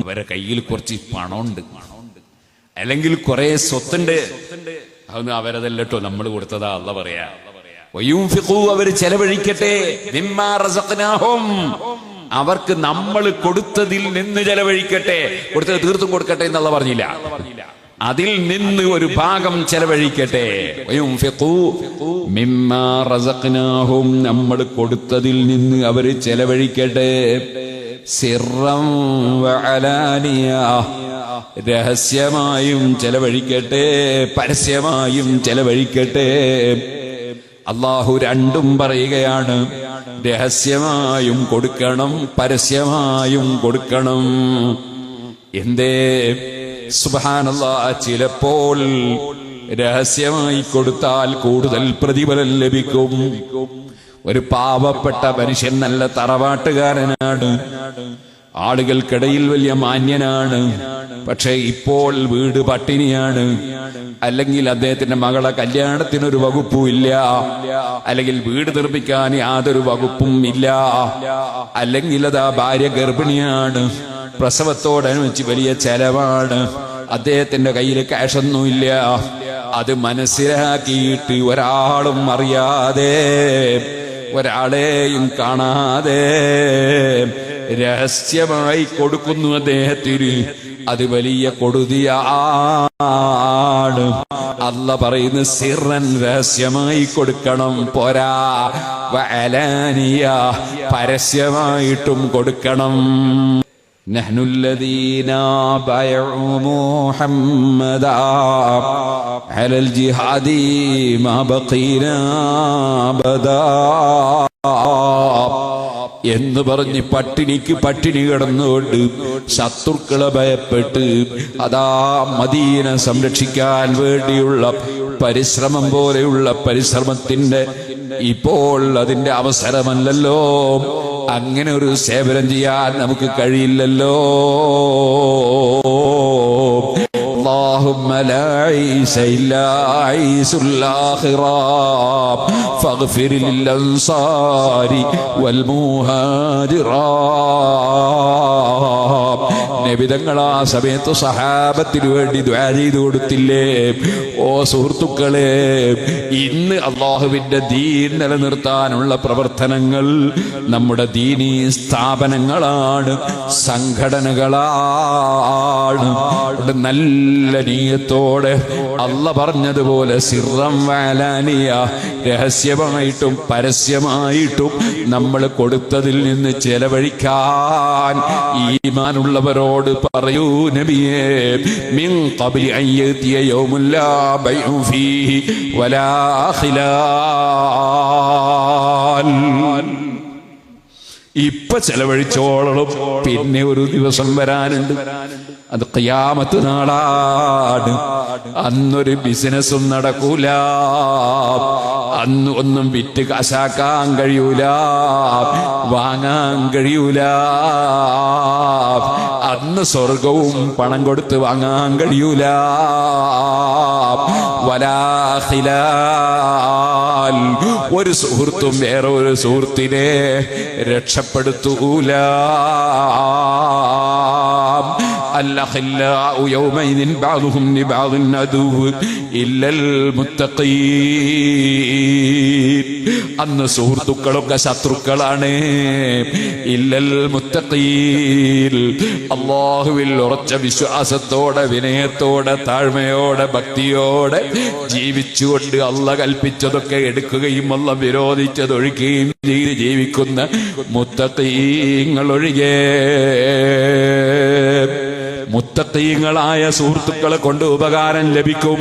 അവരെ കയ്യിൽ കുറച്ച് പണമുണ്ട്, അല്ലെങ്കിൽ കുറെ സ്വത്തുണ്ട്, അതൊന്നും അവരതല്ലോ നമ്മൾ കൊടുത്തതാ അല്ല പറയാ. അവർ ചെലവഴിക്കട്ടെ, മിമ്മാ റസഖ്നാഹും, അവർക്ക് നമ്മൾ കൊടുത്തതിൽ നിന്ന് ചെലവഴിക്കട്ടെ. കൊടുത്തത് തീർത്തും കൊടുക്കട്ടെ എന്നുള്ള പറഞ്ഞില്ല, അതിൽ നിന്ന് ഒരു ഭാഗം ചെലവഴിക്കട്ടെ. മിമ്മാ റസഖ്നാഹും, നമ്മൾ കൊടുത്തതിൽ നിന്ന് അവർ ചെലവഴിക്കട്ടെ. സിർറൻ വഅലാനിയ, രഹസ്യമായും ചെലവഴിക്കട്ടെ, പരസ്യമായും ചെലവഴിക്കട്ടെ. അല്ലാഹു രണ്ടും പറയുകയാണ്, രഹസ്യമായും കൊടുക്കണം, പരസ്യമായും കൊടുക്കണം. എന്തേ? സുബ്ഹാനല്ലാഹ്, ചിലപ്പോൾ രഹസ്യമായി കൊടുത്താൽ കൂടുതൽ പ്രതിഫലം ലഭിക്കും. ഒരു പാവപ്പെട്ട മനുഷ്യൻ നല്ല തറവാട്ടുകാരനാണ്, ആളുകൾക്കിടയിൽ വലിയ മാന്യനാണ്, പക്ഷെ ഇപ്പോൾ വീട് പട്ടിണിയാണ്, അല്ലെങ്കിൽ അദ്ദേഹത്തിന്റെ മകളെ കല്യാണത്തിനൊരു വകുപ്പും ഇല്ല, അല്ലെങ്കിൽ വീട് നിർമ്മിക്കാൻ യാതൊരു വകുപ്പും ഇല്ല, അല്ലെങ്കിൽ അതാ ഭാര്യ ഗർഭിണിയാണ്, പ്രസവത്തോടനുബന്ധിച്ച് വലിയ ചെലവാണ്, അദ്ദേഹത്തിന്റെ കയ്യിൽ ക്യാഷൊന്നുമില്ല. അത് മനസ്സിലാക്കിയിട്ട് ഒരാളും അറിയാതെ, ഒരാളെയും കാണാതെ രഹസ്യമായി കൊടുക്കുന്നു അദ്ദേഹത്തിന്. അത് വലിയ കൊടുതിയാണ്. അല്ല പറയുന്നു, സിർറൻ, രഹസ്യമായി കൊടുക്കണം, പോരാ, വഅലാനിയ, പരസ്യമായിട്ടും കൊടുക്കണം. نحن الذين بايعوا محمدا على الجهاد ما بقينا أبدا എന്ന് പറഞ്ഞ് പട്ടിണിക്ക് പട്ടിണി കിടന്നുകൊണ്ട് ശത്രുക്കളെ ഭയപ്പെട്ട് അതാ മദീന സംരക്ഷിക്കാൻ വേണ്ടിയുള്ള പരിശ്രമം പോലെയുള്ള പരിശ്രമത്തിന്റെ ഇപ്പോൾ അതിന്റെ അവസരമല്ലല്ലോ. അങ്ങനെ ഒരു സേവനം ചെയ്യാൻ നമുക്ക് കഴിയില്ലല്ലോ. اللهم لا عيش إلا عيش الآخرة فاغفر للأنصار والمهاجرات. നബിതങ്ങൾ ആ സമയത്ത് സഹാബത്തിന് വേണ്ടി ദുആ ചെയ്തു കൊടുത്തില്ലേ? ഓ സുഹൃത്തുക്കളെ, ഇന്ന് അല്ലാഹുവിന്റെ ദീൻ നിലനിർത്താനുള്ള പ്രവർത്തനങ്ങൾ നമ്മുടെ ദീനീ സ്ഥാപനങ്ങളാണ്, സംഘടനകളാണ്. നല്ല നീയത്തോടെ അല്ല പറഞ്ഞതുപോലെ സിർറൻ വഅലാനിയ, രഹസ്യമായിട്ടും പരസ്യമായിട്ടും നമ്മൾ കൊടുത്തതിൽ നിന്ന് ചെലവഴിക്കാൻ ഈമാനുള്ളവരോട് പറയൂ നബിയേ, മിൻ ഖബ്ലി അൻ യഅതിയ യൗമുൻ ലാ ബൈഉ ഫീഹി വലാ ഖിലാൽ. ഇപ്പൊ ചെലവഴിച്ചോളണം, പിന്നെ ഒരു ദിവസം വരാനുണ്ട്, അത് ഖിയാമത്ത് നാളാണ്. അന്നൊരു ബിസിനസ്സും നടക്കൂല, അന്ന് ഒന്നും വിറ്റ് കാശാക്കാൻ കഴിയൂല, വാങ്ങാൻ കഴിയൂല. അന്ന് സ്വർഗവും പണം കൊടുത്ത് വാങ്ങാൻ കഴിയൂല. വലാ ഖിലാൽ, ഒരു സുഹൃത്തും വേറെ ഒരു സുഹൃത്തിനെ രക്ഷപ്പെടുത്തൂല. الأخلاء يومئذ بعضهم لبعض عدو إلا المتقين. അന്ന് സുഹൃത്തുക്കളൊക്കെ ശത്രുക്കളാണ്. ഇല്ലൽ മുത്തഖീൻ, അല്ലാഹുവിൽ ഉറച്ച വിശ്വാസത്തോടെ, വിനയത്തോടെ, താഴ്മയോടെ, ഭക്തിയോടെ ജീവിച്ചുകൊണ്ട് അല്ല കൽപ്പിച്ചതൊക്കെ എടുക്കുകയും അല്ല വിരോധിച്ചത് ഒഴിക്കുകയും ചെയ്ത് ജീവിക്കുന്ന മുത്തഖീങ്ങൾ ഒഴികെ. മുത്തഖീങ്ങളായ സുഹൃത്തുക്കളെ കൊണ്ട് ഉപകാരം ലഭിക്കും,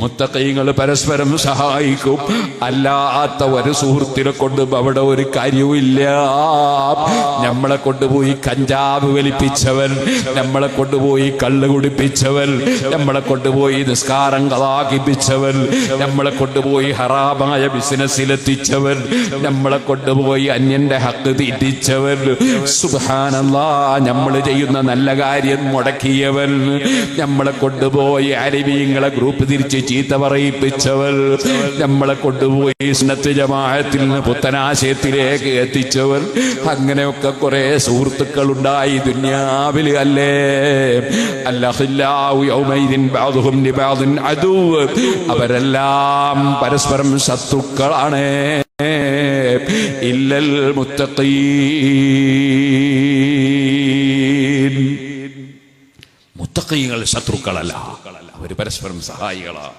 മുത്തഖീങ്ങൾ പരസ്പരം സഹായിക്കും. അല്ലാത്ത ഒരു സുഹൃത്തിനെ കൊണ്ട് അവിടെ ഒരു കാര്യവുമില്ല. നമ്മളെ കൊണ്ടുപോയി കഞ്ചാവ് വലിപ്പിച്ചവൻ, നമ്മളെ കൊണ്ടുപോയി കള്ള് കുടിപ്പിച്ചവൻ, നമ്മളെ കൊണ്ടുപോയി നിസ്കാരം കളാക്കിപ്പിച്ചവൻ, നമ്മളെ കൊണ്ടുപോയി ഹറാമായ ബിസിനസ്സിലെത്തിച്ചവൻ, നമ്മളെ കൊണ്ടുപോയി അന്യന്റെ ഹക്ക് തീറ്റിച്ചവൻ, സുബ്ഹാനല്ലാഹ്, നമ്മൾ ചെയ്യുന്ന നല്ല കാര്യം മുടക്കി ഇറക്കിയവൻ, നമ്മളെ കൊണ്ടുപോയി അലിമീങ്ങളെ ഗ്രൂപ്പ് തിരിച്ച് ചീത്ത പറയിപ്പിച്ചവൻ, നമ്മളെ കൊണ്ടുപോയി സുന്നത്ത് ജമാഅത്തിൽ നിന്ന് പുത്തനാശയത്തിലേക്ക് എത്തിച്ചവൻ, അങ്ങനെയൊക്കെ കുറെ സുഹൃത്തുക്കൾ ഉണ്ടായി ദുനിയാവിൽ അല്ലേ. അൽഅഖില്ലാഉ യൗമൈദിൻ ബഅദുഹും ലിബഅദിൻ അദുവ്വ്, അവരെല്ലാം പരസ്പരം ശത്രുക്കളാണ്. ഇല്ലൽ മുത്തഖീൻ, മുത്തഖീങ്ങൾ ശത്രുക്കളല്ല, അവർ പരസ്പരം സഹായികളാണ്.